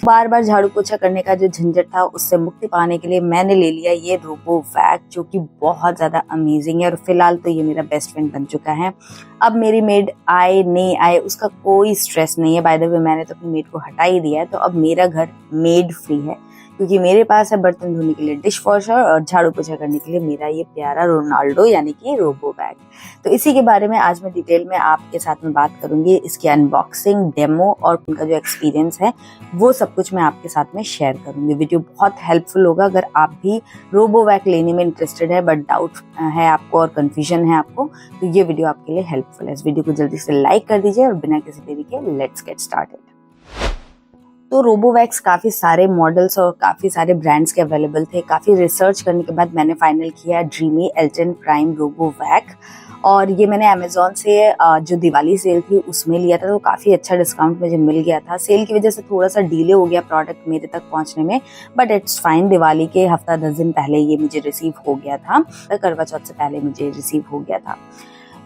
बार बार झाड़ू पोछा करने का जो झंझट था उससे मुक्ति पाने के लिए मैंने ले लिया ये रोबोवैक, जो कि बहुत ज़्यादा अमेजिंग है और फिलहाल तो ये मेरा बेस्ट फ्रेंड बन चुका है। अब मेरी मेड आए नहीं आए उसका कोई स्ट्रेस नहीं है। बाय द वे मैंने तो अपनी मेड को हटा ही दिया है, तो अब मेरा घर मेड फ्री है, क्योंकि मेरे पास है बर्तन धोने के लिए डिश वॉशर और झाड़ू पोछा करने के लिए मेरा ये प्यारा रोनाल्डो यानी कि रोबोवैक। तो इसी के बारे में आज मैं डिटेल में आपके साथ में बात करूंगी। इसकी अनबॉक्सिंग, डेमो और उनका जो एक्सपीरियंस है वो सब कुछ मैं आपके साथ में शेयर करूंगी। वीडियो बहुत हेल्पफुल होगा अगर आप भी रोबोवैक लेने में इंटरेस्टेड है बट डाउट है आपको और कंफ्यूजन है आपको, तो ये वीडियो आपके लिए हेल्पफुल है। इस वीडियो को जल्दी से लाइक कर दीजिए और बिना किसी देरी के लेट्स गेट स्टार्टेड। तो रोबोवैक्स काफ़ी सारे मॉडल्स और काफ़ी सारे ब्रांड्स के अवेलेबल थे। काफ़ी रिसर्च करने के बाद मैंने फाइनल किया ड्रीमी एल्टन प्राइम रोबोवैक, और ये मैंने अमेज़ॉन से जो दिवाली सेल थी उसमें लिया था, तो काफ़ी अच्छा डिस्काउंट मुझे मिल गया था। सेल की वजह से थोड़ा सा डिले हो गया प्रोडक्ट मेरे तक पहुंचने में, बट इट्स फाइन। दिवाली के हफ्ता 10 दिन पहले ये मुझे रिसीव हो गया था, करवा चौथ से पहले मुझे रिसीव हो गया था।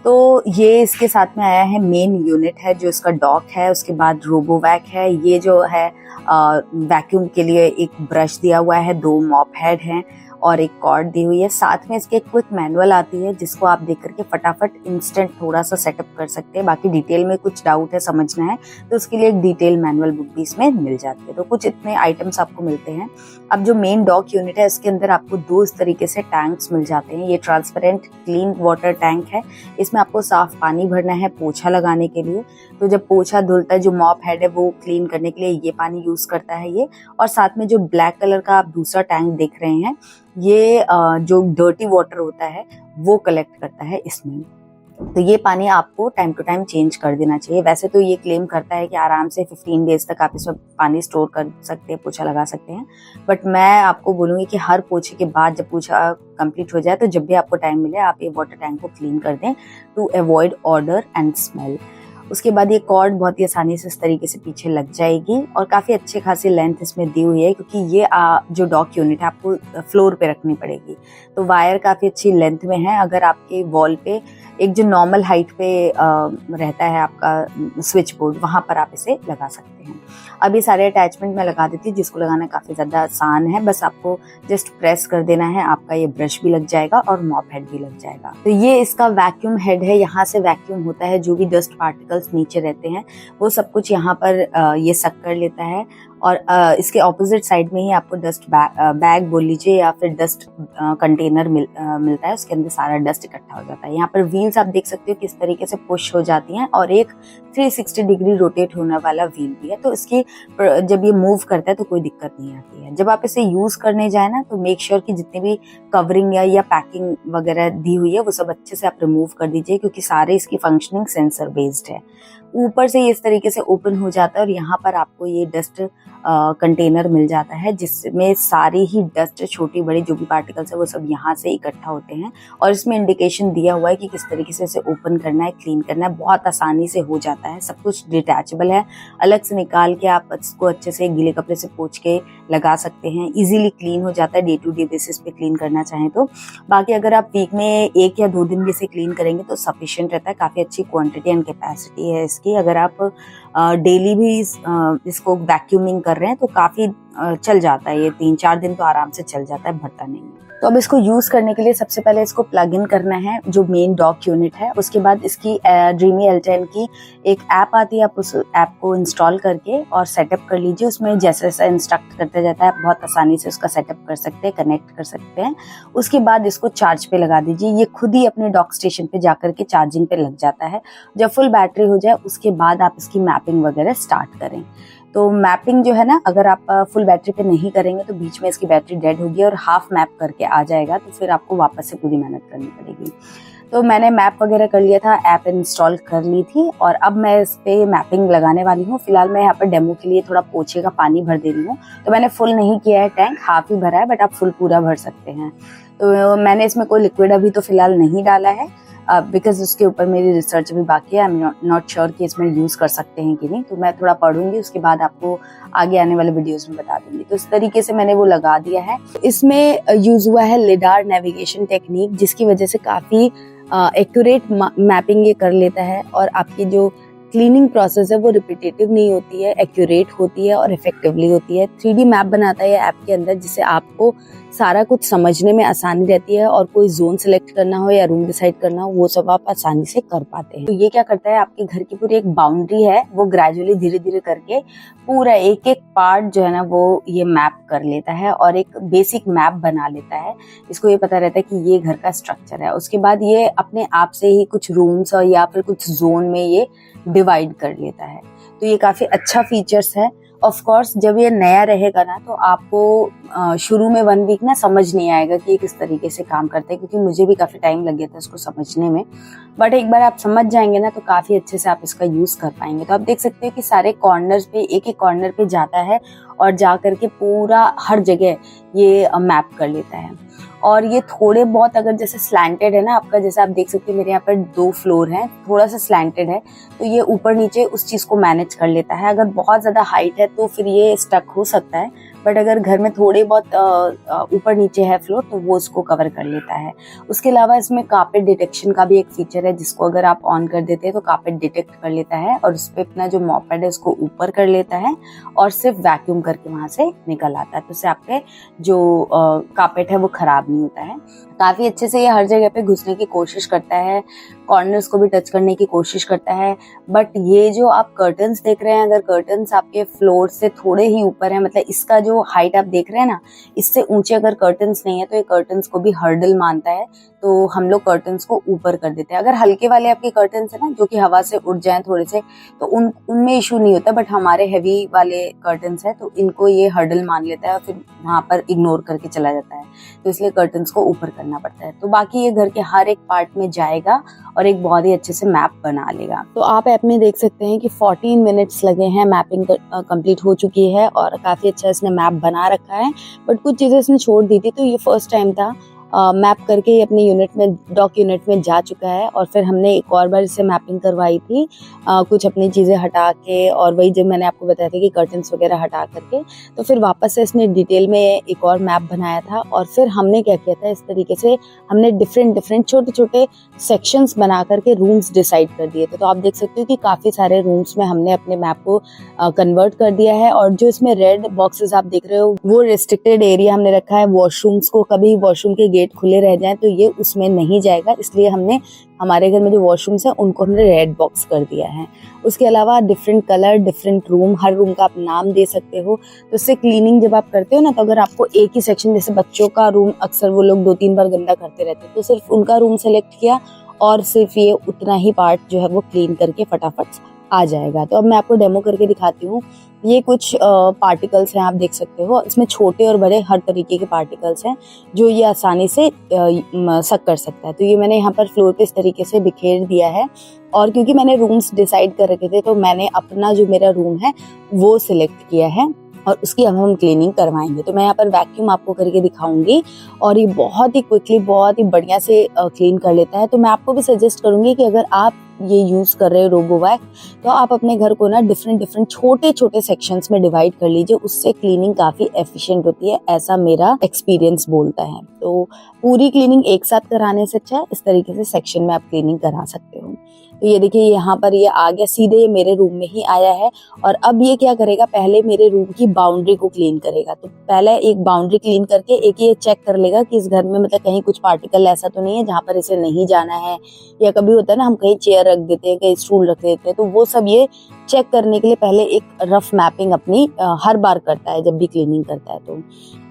तो ये इसके साथ में आया है, मेन यूनिट है जो इसका डॉक है, उसके बाद रोबोवैक है। ये जो है वैक्यूम के लिए एक ब्रश दिया हुआ है, 2 मॉप हेड हैं और एक कॉर्ड दी हुई है। साथ में इसके क्विक मैनुअल आती है जिसको आप देख करके फटाफट इंस्टेंट थोड़ा सा सेटअप कर सकते हैं। बाकी डिटेल में कुछ डाउट है, समझना है, तो उसके लिए एक डिटेल मैनुअल बुक भी इसमें मिल जाती है। तो कुछ इतने आइटम्स आपको मिलते हैं। अब जो मेन डॉक यूनिट है इसके अंदर आपको 2 इस तरीके से टैंक्स मिल जाते हैं। ये ट्रांसपेरेंट क्लीन वाटर टैंक है, इसमें आपको साफ पानी भरना है पोछा लगाने के लिए। तो जब पोछा धुलता है, जो मॉप हेड है वो क्लीन करने के लिए ये पानी यूज करता है ये। और साथ में जो ब्लैक कलर का आप दूसरा टैंक देख रहे हैं, ये जो डर्टी वाटर होता है वो कलेक्ट करता है इसमें। तो ये पानी आपको टाइम टू टाइम चेंज कर देना चाहिए। वैसे तो ये क्लेम करता है कि आराम से 15 डेज तक आप इसमें पानी स्टोर कर सकते हैं, पोछा लगा सकते हैं, बट मैं आपको बोलूँगी कि हर पोछे के बाद जब पोछा कंप्लीट हो जाए तो जब भी आपको टाइम मिले आप ये वाटर टैंक को क्लीन कर दें to avoid odour and smell. उसके बाद ये कॉर्ड बहुत ही आसानी से इस तरीके से पीछे लग जाएगी और काफ़ी अच्छे खासी लेंथ इसमें दी हुई है, क्योंकि ये जो डॉक यूनिट है आपको फ्लोर पे रखनी पड़ेगी। तो वायर काफ़ी अच्छी लेंथ में है। अगर आपके वॉल पे एक जो नॉर्मल हाइट पे रहता है आपका स्विच बोर्ड, वहाँ पर आप इसे लगा सकते हैं। अब ये सारे अटैचमेंट मैं लगा देती हूँ, जिसको लगाना काफ़ी ज़्यादा आसान है। बस आपको जस्ट प्रेस कर देना है, आपका ये ब्रश भी लग जाएगा और मॉप हेड भी लग जाएगा। तो ये इसका वैक्यूम हेड है, यहाँ से वैक्यूम होता है। जो भी डस्ट पार्टिकल्स नीचे रहते हैं वो सब कुछ यहाँ पर ये सक कर लेता है। और इसके ऑपोजिट साइड में ही आपको डस्ट बैग बोल लीजिए या फिर डस्ट कंटेनर मिलता है, उसके अंदर सारा डस्ट इकट्ठा हो जाता है। यहाँ पर व्हील्स आप देख सकते हो किस तरीके से पुश हो जाती हैं, और एक 360 डिग्री रोटेट होने वाला व्हील भी है। तो इसकी जब ये मूव करता है तो कोई दिक्कत नहीं आती है। जब आप इसे यूज करने जाए ना, तो मेक श्योर कि जितनी भी कवरिंग या पैकिंग वगैरह दी हुई है वो सब अच्छे से आप रिमूव कर दीजिए, क्योंकि सारे इसकी फंक्शनिंग सेंसर बेस्ड है। ऊपर से ये इस तरीके से ओपन हो जाता है और यहाँ पर आपको ये डस्ट कंटेनर मिल जाता है, जिसमें सारी ही डस्ट, छोटी बड़ी जो भी पार्टिकल्स है वो सब यहाँ से इकट्ठा होते हैं। और इसमें इंडिकेशन दिया हुआ है कि किस तरीके से इसे ओपन करना है, क्लीन करना है। बहुत आसानी से हो जाता है, सब कुछ डिटैचेबल है। अलग से निकाल के आप इसको अच्छे से गीले कपड़े से पोंछ के लगा सकते हैं। इजीली क्लीन हो जाता है डे टू डे बेसिस पे क्लीन करना चाहें तो। बाकी अगर आप वीक में 1 या 2 दिन भी इसे क्लीन करेंगे तो सफिशिएंट रहता है। काफ़ी अच्छी क्वांटिटी एंड कैपेसिटी है इसकी। अगर आप डेली भी इसको वैक्यूमिंग कर रहे हैं तो काफ़ी चल जाता है, ये 3-4 दिन तो आराम से चल जाता है, भरता नहीं है। तो अब इसको यूज़ करने के लिए सबसे पहले इसको प्लग इन करना है, जो मेन डॉक यूनिट है। उसके बाद इसकी ड्रीमी एल्टन की एक ऐप आती है, आप उस ऐप को इंस्टॉल करके और सेटअप कर लीजिए। उसमें जैसा जैसा इंस्ट्रक्ट करते जाता है आप बहुत आसानी से उसका सेटअप कर सकते हैं, कनेक्ट कर सकते हैं। उसके बाद इसको चार्ज पे लगा दीजिए। ये खुद ही अपने डॉक स्टेशन पे जाकर के चार्जिंग पे लग जाता है। जब फुल बैटरी हो जाए उसके बाद आप इसकी मैपिंग वगैरह स्टार्ट करें। तो मैपिंग जो है ना, अगर आप फुल बैटरी पे नहीं करेंगे तो बीच में इसकी बैटरी डेड होगी और हाफ मैप करके आ जाएगा, तो फिर आपको वापस से पूरी मेहनत करनी पड़ेगी। तो मैंने मैप वगैरह कर लिया था, ऐप इंस्टॉल कर ली थी और अब मैं इस पे मैपिंग लगाने वाली हूँ। फिलहाल मैं यहाँ पर डेमो के लिए थोड़ा पोछे का पानी भर दे रही हूँ। तो मैंने फुल नहीं किया है टैंक, हाफ ही भरा है, बट आप फुल पूरा भर सकते हैं। तो मैंने इसमें कोई लिक्विड अभी तो फिलहाल नहीं डाला है, बिकॉज उसके ऊपर मेरी रिसर्च भी बाकी है। आई एम नॉट श्योर कि इसमें यूज़ कर सकते हैं कि नहीं, तो मैं थोड़ा पढ़ूंगी, उसके बाद आपको आगे आने वाले वीडियोस में बता दूंगी। तो इस तरीके से मैंने वो लगा दिया है। इसमें यूज हुआ है लिडार नेविगेशन टेक्निक, जिसकी वजह से काफ़ी एक्यूरेट मैपिंग ये कर लेता है और आपकी जो क्लीनिंग प्रोसेस है वो रिपीटेटिव नहीं होती है, एक्यूरेट होती है और इफेक्टिवली होती है। 3D मैप बनाता है ये ऐप के अंदर, जिससे आपको सारा कुछ समझने में आसानी रहती है और कोई जोन सेलेक्ट करना हो या रूम डिसाइड करना हो वो सब आप आसानी से कर पाते हैं। तो ये क्या करता है, आपके घर की पूरी एक बाउंड्री है वो ग्रेजुअली धीरे धीरे करके पूरा एक एक पार्ट जो है ना वो ये मैप कर लेता है और एक बेसिक मैप बना लेता है। इसको ये पता रहता है कि ये घर का स्ट्रक्चर है। उसके बाद ये अपने आप से ही कुछ रूम्स और या फिर कुछ जोन में ये डिवाइड कर लेता है। तो ये काफी अच्छा फीचर्स है। ऑफ कोर्स जब ये नया रहेगा ना तो आपको शुरू में 1 वीक ना समझ नहीं आएगा कि ये किस तरीके से काम करता है, क्योंकि मुझे भी काफी टाइम लग गया था इसको समझने में। बट एक बार आप समझ जाएंगे ना तो काफी अच्छे से आप इसका यूज कर पाएंगे। तो आप देख सकते हो कि सारे कॉर्नर्स पे एक एक कॉर्नर पे जाता है और जा करके पूरा हर जगह ये मैप कर लेता है। और ये थोड़े बहुत अगर जैसे स्लैंटेड है ना आपका, जैसे आप देख सकते हो मेरे यहाँ पर 2 फ्लोर हैं, थोड़ा सा स्लैंटेड है तो ये ऊपर नीचे उस चीज को मैनेज कर लेता है। अगर बहुत ज्यादा हाइट है तो फिर ये स्टक हो सकता है, बट अगर घर में थोड़े बहुत ऊपर नीचे है फ्लोर तो वो उसको कवर कर लेता है। उसके अलावा इसमें कार्पेट डिटेक्शन का भी एक फीचर है, जिसको अगर आप ऑन कर देते हैं तो कार्पेट डिटेक्ट कर लेता है और उस पर अपना जो मॉपेड है उसको ऊपर कर लेता है और सिर्फ वैक्यूम करके वहां से निकल आता है। तो उससे आपके जो कार्पेट है वो खराब नहीं होता है। काफी अच्छे से ये हर जगह पे घुसने की कोशिश करता है, कॉर्नर्स को भी टच करने की कोशिश करता है। बट ये जो आप कर्टन्स देख रहे हैं, अगर कर्टन्स आपके फ्लोर से थोड़े ही ऊपर है, मतलब इसका जो हाइट आप देख रहे हैं ना, इससे ऊंचे अगर कर्टन्स नहीं है तो ये कर्टन्स को भी हर्डल मानता है। तो हम लोग कर्टन्स को ऊपर कर देते हैं। अगर हल्के वाले आपके कर्टन्स है ना जो कि हवा से उड़ जाएं थोड़े से, तो उनमें इशू नहीं होता। बट हमारे हैवी वाले कर्टन्स है तो इनको ये हर्डल मान लेता है और फिर वहां पर इग्नोर करके चला जाता है। तो इसलिए कर्टन्स को ऊपर करना पड़ता है। तो बाकी ये घर के हर एक पार्ट में जाएगा और एक बहुत ही अच्छे से मैप बना लेगा। तो आप ऐप में देख सकते हैं कि 14 मिनट्स लगे हैं, मैपिंग कंप्लीट हो चुकी है और काफी अच्छा इसने मैप बना रखा है। बट कुछ चीजें इसने छोड़ दी थी, तो ये फर्स्ट टाइम था मैप करके अपने यूनिट में, डॉक यूनिट में जा चुका है। और फिर हमने एक और बार इससे मैपिंग करवाई थी कुछ अपनी चीज़ें हटा के, और वही जब मैंने आपको बताया था कि कर्टन्स वगैरह हटा करके, तो फिर वापस से इसने डिटेल में एक और मैप बनाया था। और फिर हमने क्या किया था, इस तरीके से हमने डिफरेंट छोटे छोटे सेक्शंस बना करके रूम्स डिसाइड कर दिए थे। तो आप देख सकते हो कि काफ़ी सारे रूम्स में हमने अपने मैप को कन्वर्ट कर दिया है। और जो इसमें रेड बॉक्सेस आप देख रहे हो वो रिस्ट्रिक्टेड एरिया हमने रखा है। वॉशरूम्स को, कभी वॉशरूम के गेट खुले रह जाएं तो ये उसमें नहीं जाएगा, इसलिए हमने हमारे घर में जो वॉशरूम्स है उनको हमने रेड बॉक्स कर दिया है। उसके अलावा डिफरेंट कलर, डिफरेंट रूम, हर रूम का आप नाम दे सकते हो। तो इससे क्लीनिंग जब आप करते हो ना, तो अगर आपको एक ही सेक्शन, जैसे बच्चों का रूम अक्सर वो लोग 2-3 बार गंदा करते रहते हैं, तो सिर्फ उनका रूम सेलेक्ट किया और सिर्फ ये उतना ही पार्ट जो है वो क्लीन करके फटाफट आ जाएगा। तो अब मैं आपको डेमो करके दिखाती हूँ। ये कुछ पार्टिकल्स हैं, आप देख सकते हो। इसमें छोटे और बड़े हर तरीके के पार्टिकल्स हैं जो ये आसानी से सक कर सकता है। तो ये मैंने यहाँ पर फ्लोर पे इस तरीके से बिखेर दिया है। और क्योंकि मैंने रूम्स डिसाइड कर रखे थे, तो मैंने अपना जो मेरा रूम है वो सिलेक्ट किया है और उसकी अब हम क्लीनिंग करवाएंगे। तो मैं यहाँ पर वैक्यूम आपको करके दिखाऊंगी और ये बहुत ही क्विकली, बहुत ही बढ़िया से क्लीन कर लेता है। तो मैं आपको भी सजेस्ट करूंगी कि अगर आप ये यूज कर रहे हो रोबोवैक, तो आप अपने घर को ना डिफरेंट छोटे छोटे सेक्शंस में डिवाइड कर लीजिए, उससे क्लीनिंग काफी एफिशिएंट होती है, ऐसा मेरा एक्सपीरियंस बोलता है। तो पूरी क्लीनिंग एक साथ कराने से अच्छा है इस तरीके से सेक्शन में आप क्लीनिंग करा सकते हो। तो ये देखिए यहाँ पर ये आ गया, सीधे ये मेरे रूम में ही आया है। और अब ये क्या करेगा, पहले मेरे रूम की बाउंड्री को क्लीन करेगा। तो पहले एक बाउंड्री क्लीन करके एक ये चेक कर लेगा कि इस घर में मतलब कहीं कुछ पार्टिकल ऐसा तो नहीं है जहाँ पर इसे नहीं जाना है, या कभी होता है ना हम कहीं चेयर रख देते हैं, कहीं स्टूल रख देते हैं, तो वो सब ये चेक करने के लिए पहले एक रफ मैपिंग अपनी हर बार करता है जब भी क्लीनिंग करता है। तो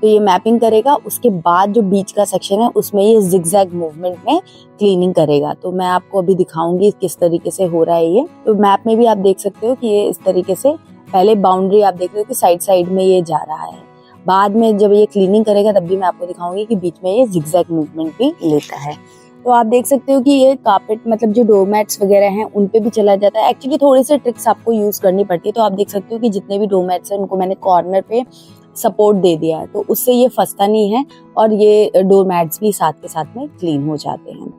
ये मैपिंग करेगा। उसके बाद जो बीच का सेक्शन है उसमें ये जिगजैग मूवमेंट में क्लीनिंग करेगा। तो मैं आपको अभी दिखाऊंगी किस तरीके से हो रहा है ये। तो मैप में भी आप देख सकते हो कि ये इस तरीके से पहले बाउंड्री आप देख रहे हो कि साइड में ये जा रहा है। बाद में जब ये क्लीनिंग करेगा तब भी मैं आपको दिखाऊंगी कि बीच में ये जिगजैग मूवमेंट भी लेता है। तो आप देख सकते हो कि ये कार्पेट, मतलब जो डोरमैट्स वगैरह हैं उन पे भी चला जाता है। एक्चुअली थोड़ी सी ट्रिक्स आपको यूज करनी पड़ती है। तो आप देख सकते हो कि जितने भी डोरमैट्स हैं उनको मैंने कॉर्नर पे सपोर्ट दे दिया है, तो उससे ये फंसता नहीं है और ये डोरमैट्स भी साथ के साथ में क्लीन हो जाते हैं।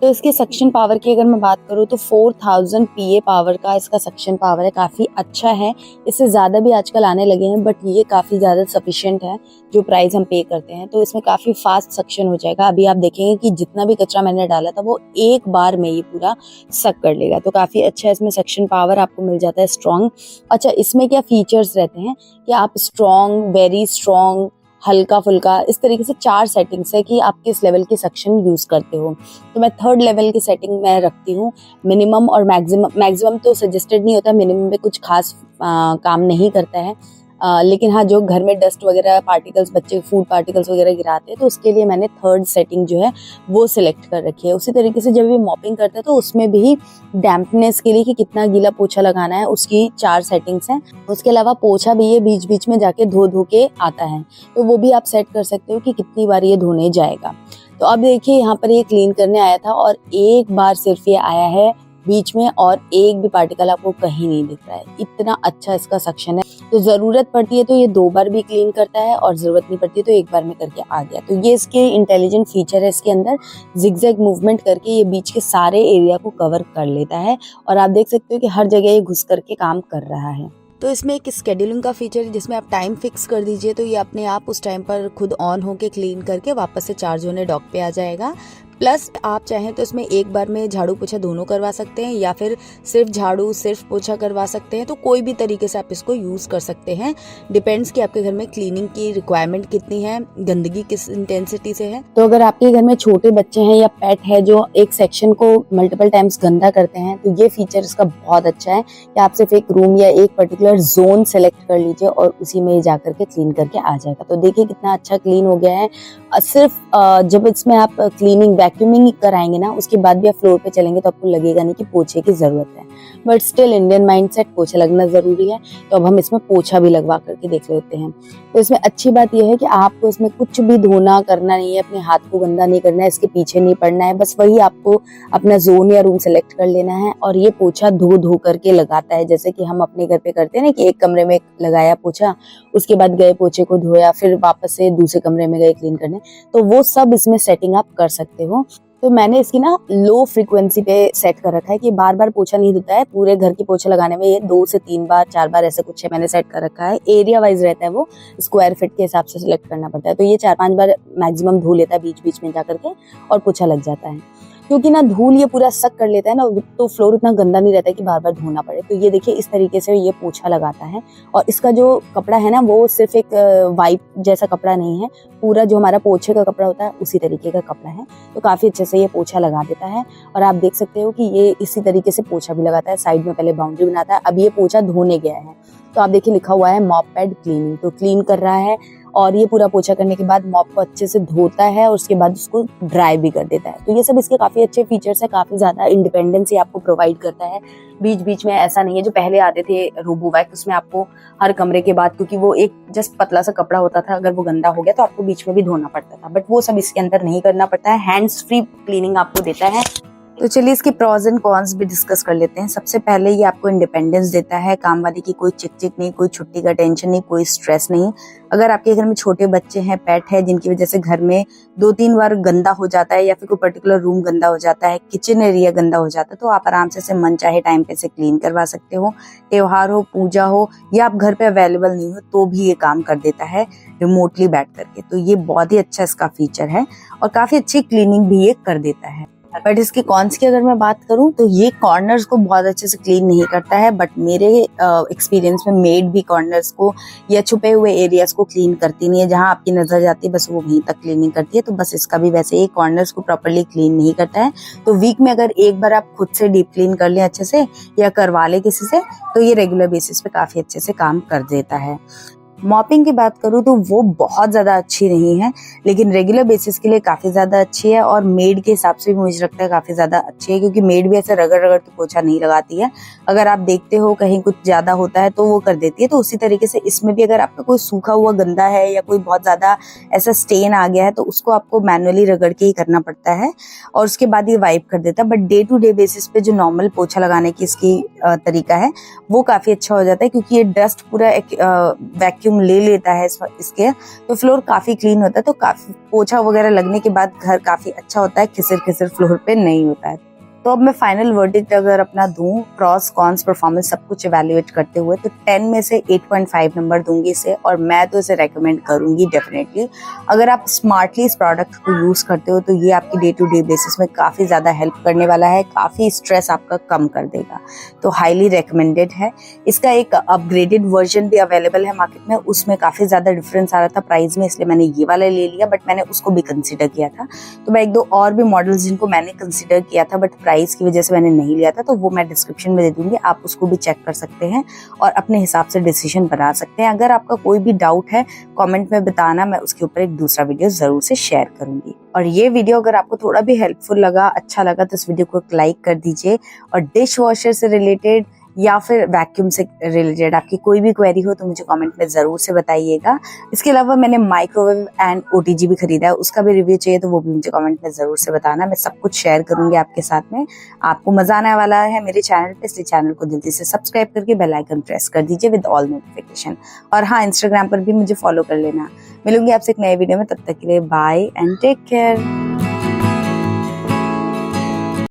तो इसके सक्शन पावर की अगर मैं बात करूँ तो 4000 PA पावर का इसका सक्शन पावर है, काफ़ी अच्छा है। इससे ज़्यादा भी आजकल आने लगे हैं बट ये काफ़ी ज़्यादा सफिशिएंट है जो प्राइस हम पे करते हैं। तो इसमें काफ़ी फास्ट सक्शन हो जाएगा। अभी आप देखेंगे कि जितना भी कचरा मैंने डाला था वो एक बार में ये पूरा सक कर लेगा। तो काफ़ी अच्छा इसमें सक्शन पावर आपको मिल जाता है, स्ट्रॉन्ग। अच्छा, इसमें क्या फीचर्स रहते हैं कि आप स्ट्रॉन्ग, वेरी स्ट्रॉन्ग, हल्का फुल्का, इस तरीके से 4 सेटिंग्स है कि आप किस लेवल की सक्शन यूज करते हो। तो मैं 3rd लेवल की सेटिंग मैं रखती हूँ। मिनिमम और मैक्सिमम तो सजेस्टेड नहीं होता, मिनिमम में कुछ खास काम नहीं करता है। लेकिन हाँ, जो घर में डस्ट वगैरह पार्टिकल्स, बच्चे फूड पार्टिकल्स वगैरह गिराते हैं तो उसके लिए मैंने 3rd सेटिंग जो है वो सिलेक्ट कर रखी है। उसी तरीके से जब भी मॉपिंग करते हैं तो उसमें भी डैम्पनेस के लिए कि कितना गीला पोछा लगाना है उसकी 4 सेटिंग्स हैं। उसके अलावा पोछा भी ये बीच बीच में जाके धो के आता है, तो वो भी आप सेट कर सकते हो कि कितनी बार ये धोने जाएगा। तो अब देखिए यहाँ पर ये क्लीन करने आया था और एक बार सिर्फ ये आया है बीच में और एक भी पार्टिकल आपको कहीं नहीं दिख रहा है। इतना अच्छा इसका सक्शन है। तो जरूरत पड़ती है तो ये 2 बार भी क्लीन करता है और जरूरत नहीं पड़ती तो एक बार में करके आ गया। तो ये इसके इंटेलिजेंट फीचर है। इसके अंदर जिगजैग मूवमेंट करके ये बीच के सारे एरिया को कवर कर लेता है और आप देख सकते हो कि हर जगह ये घुस करके काम कर रहा है। तो इसमें एक स्केड्यूलिंग का फीचर है जिसमें आप टाइम फिक्स कर दीजिए तो ये अपने आप उस टाइम पर खुद ऑन होके क्लीन करके वापस से चार्ज होने डॉक पे आ जाएगा। प्लस आप चाहें तो इसमें एक बार में झाड़ू पोछा दोनों करवा सकते हैं या फिर सिर्फ झाड़ू सिर्फ पोछा करवा सकते हैं। तो कोई भी तरीके से आप इसको यूज़ कर सकते हैं। डिपेंड्स कि आपके घर में क्लीनिंग की रिक्वायरमेंट कितनी है, गंदगी किस इंटेंसिटी से है। तो अगर आपके घर में छोटे बच्चे हैं या पेट है जो एक सेक्शन को मल्टीपल टाइम्स गंदा करते हैं तो ये फीचर इसका बहुत अच्छा है कि आप सिर्फ एक रूम या एक पर्टिकुलर जोन सेलेक्ट कर लीजिए और उसी में जाकर के क्लीन करके आ जाएगा। तो देखिए कितना अच्छा क्लीन हो गया है। सिर्फ जब इसमें आप क्लीनिंग वैक्यूमिंग कराएंगे ना उसके बाद भी आप फ्लोर पे चलेंगे तो आपको लगेगा नहीं कि पोछे की जरूरत है। बट स्टिल इंडियन माइंडसेट, पोछा लगना जरूरी है। तो अब हम इसमें पोछा भी लगवा करके देख लेते हैं। तो इसमें अच्छी बात यह है कि आपको इसमें कुछ भी धोना करना नहीं है, अपने हाथ को गंदा नहीं करना है, इसके पीछे नहीं पड़ना है। बस वही आपको अपना जोन या रूम सेलेक्ट कर लेना है और ये पोछा धो करके लगाता है। जैसे कि हम अपने घर पे करते हैं ना कि एक कमरे में लगाया पोछा, उसके बाद गए पोछे को धोया, फिर वापस से दूसरे कमरे में गए क्लीन करने। तो वो सब इसमें सेटिंग आप कर सकते हो। तो मैंने इसकी ना लो फ्रीक्वेंसी पे सेट कर रखा है कि बार बार पोछा नहीं धोता है। पूरे घर की पोछा लगाने में ये 2 से 3 बार 4 बार ऐसे कुछ है मैंने सेट कर रखा है। एरिया वाइज रहता है, वो स्क्वायर फीट के हिसाब से सिलेक्ट करना पड़ता है। तो ये 4-5 बार मैक्सिमम धो लेता है बीच बीच में जाकर के और पोछा लग जाता है। क्योंकि ना धूल ये पूरा सक कर लेता है ना, तो फ्लोर उतना गंदा नहीं रहता है कि बार बार धोना पड़े। तो ये देखिए इस तरीके से ये पोछा लगाता है। और इसका जो कपड़ा है ना वो सिर्फ एक वाइप जैसा कपड़ा नहीं है, पूरा जो हमारा पोछे का कपड़ा होता है उसी तरीके का कपड़ा है। तो काफी अच्छे से ये पोछा लगा देता है। और आप देख सकते हो कि ये इसी तरीके से पोछा भी लगाता है। साइड में पहले बाउंड्री बनाता है, अब ये पोछा धोने गया है। तो आप देखिए लिखा हुआ है मॉप पैड क्लीनिंग, तो क्लीन कर रहा है। और ये पूरा पोछा करने के बाद मॉप को अच्छे से धोता है और उसके बाद उसको ड्राई भी कर देता है। तो ये सब इसके काफी अच्छे फीचर्स है, काफी ज्यादा इंडिपेंडेंस आपको प्रोवाइड करता है। बीच बीच में ऐसा नहीं है जो पहले आते थे रोबोवैक, उसमें आपको हर कमरे के बाद, क्योंकि वो एक जस्ट पतला सा कपड़ा होता था, अगर वो गंदा हो गया तो आपको बीच में भी धोना पड़ता था। बट वो सब इसके अंदर नहीं करना पड़ता है, हैंड्स फ्री क्लीनिंग आपको देता है। तो चलिए इसके प्रॉज एंड कॉन्स भी डिस्कस कर लेते हैं। सबसे पहले ये आपको इंडिपेंडेंस देता है, काम वाली की कोई चिक चिक नहीं, कोई छुट्टी का टेंशन नहीं, कोई स्ट्रेस नहीं। अगर आपके घर में छोटे बच्चे हैं, पेट है, जिनकी वजह से घर में 2-3 बार गंदा हो जाता है या फिर कोई पर्टिकुलर रूम गंदा हो जाता है, किचन एरिया गंदा हो जाता है, तो आप आराम से मन चाहे टाइम पे से क्लीन करवा सकते हो। त्योहार हो, पूजा हो या आप घर पे अवेलेबल नहीं हो तो भी ये काम कर देता है रिमोटली बैठ करके। तो ये बहुत ही अच्छा इसका फीचर है और काफी अच्छी क्लीनिंग भी ये कर देता है। बट इसके कॉन्स की अगर मैं बात करूं तो ये कॉर्नर्स को बहुत अच्छे से क्लीन नहीं करता है। बट मेरे एक्सपीरियंस में मेड भी कॉर्नर्स को या छुपे हुए एरियाज को क्लीन करती नहीं है। जहां आपकी नजर जाती है बस वो वहीं तक क्लीनिंग करती है। तो बस इसका भी वैसे ही कॉर्नर्स को प्रॉपर्ली क्लीन नहीं करता है। तो वीक में अगर एक बार आप खुद से डीप क्लीन कर लें अच्छे से या करवा ले किसी से, तो ये रेगुलर बेसिस पे काफी अच्छे से काम कर देता है। मॉपिंग की बात करूँ तो वो बहुत ज़्यादा अच्छी नहीं है, लेकिन रेगुलर बेसिस के लिए काफ़ी ज़्यादा अच्छी है। और मेड के हिसाब से भी मुझे लगता है काफ़ी ज़्यादा अच्छी है, क्योंकि मेड भी ऐसे रगड़ रगड़ के पोछा नहीं लगाती है। अगर आप देखते हो कहीं कुछ ज़्यादा होता है तो वो कर देती है। तो उसी तरीके से इसमें भी अगर आपका कोई सूखा हुआ गंदा है या कोई बहुत ज़्यादा ऐसा स्टेन आ गया है तो उसको आपको मैनुअली रगड़ के ही करना पड़ता है और उसके बाद ये वाइप कर देता है। But day to day basis पे जो नॉर्मल पोछा लगाने की इसकी तरीका है वो काफ़ी अच्छा हो जाता है, क्योंकि ये डस्ट पूरा वैक्यूम वैक्यूम ले लेता है इसके, तो फ्लोर काफ़ी क्लीन होता है, तो काफ़ी पोछा वगैरह लगने के बाद घर काफ़ी अच्छा होता है, खिसर खिसर फ्लोर पे नहीं होता है। तो अब मैं फाइनल वर्डिक्ट अगर अपना दूं, प्रॉस कॉन्स परफॉर्मेंस सब कुछ इवैल्यूएट करते हुए, तो 10 में से 8.5 नंबर दूंगी इसे, और मैं तो इसे रेकमेंड करूंगी डेफिनेटली। अगर आप स्मार्टली इस प्रोडक्ट को यूज करते हो तो ये आपकी डे टू डे बेसिस में काफ़ी ज़्यादा हेल्प करने वाला है, काफ़ी स्ट्रेस आपका कम कर देगा, तो हाईली रिकमेंडेड है। इसका एक अपग्रेडेड वर्जन भी अवेलेबल है मार्केट में, उसमें काफ़ी ज़्यादा डिफरेंस आ रहा था प्राइस में, इसलिए मैंने ये वाला ले लिया, बट मैंने उसको भी कंसिडर किया था। तो मैं एक दो और भी मॉडल्स जिनको मैंने कंसिडर किया था बट प्राइस की वजह से मैंने नहीं लिया था, तो वो मैं डिस्क्रिप्शन में दे दूंगी, आप उसको भी चेक कर सकते हैं और अपने हिसाब से डिसीजन बना सकते हैं। अगर आपका कोई भी डाउट है कमेंट में बताना, मैं उसके ऊपर एक दूसरा वीडियो जरूर से शेयर करूंगी। और ये वीडियो अगर आपको थोड़ा भी हेल्पफुल लगा, अच्छा लगा, तो इस वीडियो को एक लाइक कर दीजिए। और डिश वॉशर से रिलेटेड या फिर वैक्यूम से रिलेटेड आपकी कोई भी क्वेरी हो तो मुझे कमेंट में ज़रूर से बताइएगा। इसके अलावा मैंने माइक्रोवेव एंड ओटीजी भी खरीदा है, उसका भी रिव्यू चाहिए तो वो भी मुझे कमेंट में ज़रूर से बताना, मैं सब कुछ शेयर करूंगी आपके साथ में। आपको मज़ा आने वाला है मेरे चैनल पे, इसलिए चैनल को जल्दी से सब्सक्राइब करके बेल आइकन प्रेस कर दीजिए विद ऑल नोटिफिकेशन। और हाँ, इंस्टाग्राम पर भी मुझे फॉलो कर लेना। मिलूंगी आपसे एक नए वीडियो में, तब तक के लिए बाय एंड टेक केयर।